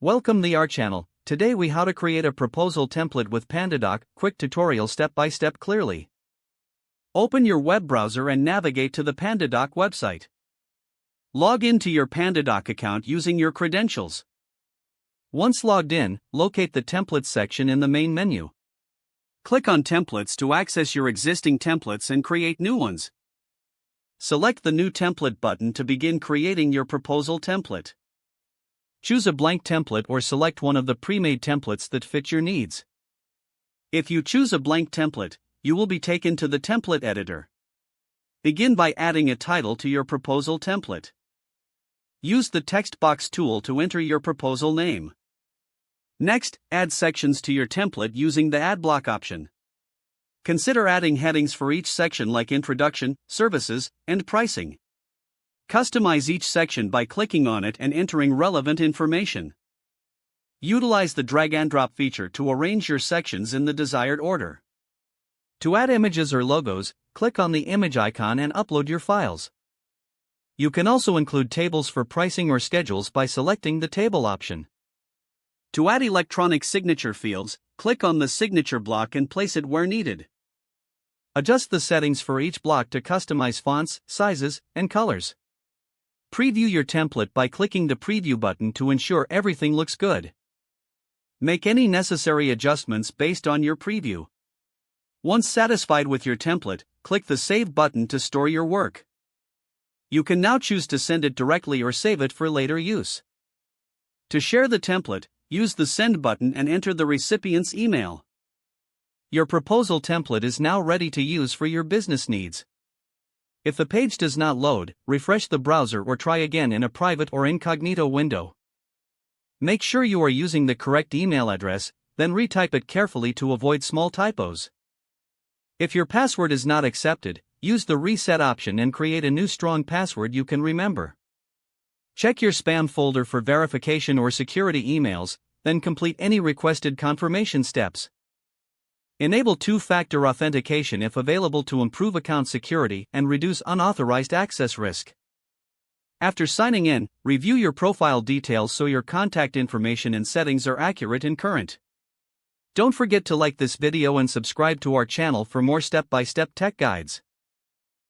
Welcome to our channel. Today we how to create a proposal template with PandaDoc, quick tutorial step by step clearly. Open your web browser and navigate to the PandaDoc website. Log into your PandaDoc account using your credentials. Once logged in, locate the templates section in the main menu. Click on templates to access your existing templates and create new ones. Select the new template button to begin creating your proposal template. Choose a blank template or select one of the pre-made templates that fit your needs. If you choose a blank template, you will be taken to the template editor. Begin by adding a title to your proposal template. Use the text box tool to enter your proposal name. Next, add sections to your template using the Add Block option. Consider adding headings for each section like Introduction, Services, and Pricing. Customize each section by clicking on it and entering relevant information. Utilize the drag and drop feature to arrange your sections in the desired order. To add images or logos, click on the image icon and upload your files. You can also include tables for pricing or schedules by selecting the table option. To add electronic signature fields, click on the signature block and place it where needed. Adjust the settings for each block to customize fonts, sizes, and colors. Preview your template by clicking the preview button to ensure everything looks good. Make any necessary adjustments based on your preview. Once satisfied with your template, click the Save button to store your work. You can now choose to send it directly or save it for later use. To share the template, use the Send button and enter the recipient's email. Your proposal template is now ready to use for your business needs. If the page does not load, refresh the browser or try again in a private or incognito window. Make sure you are using the correct email address, then retype it carefully to avoid small typos. If your password is not accepted, use the Reset option and create a new strong password you can remember. Check your spam folder for verification or security emails, then complete any requested confirmation steps. Enable two-factor authentication if available to improve account security and reduce unauthorized access risk. After signing in, review your profile details so your contact information and settings are accurate and current. Don't forget to like this video and subscribe to our channel for more step-by-step tech guides.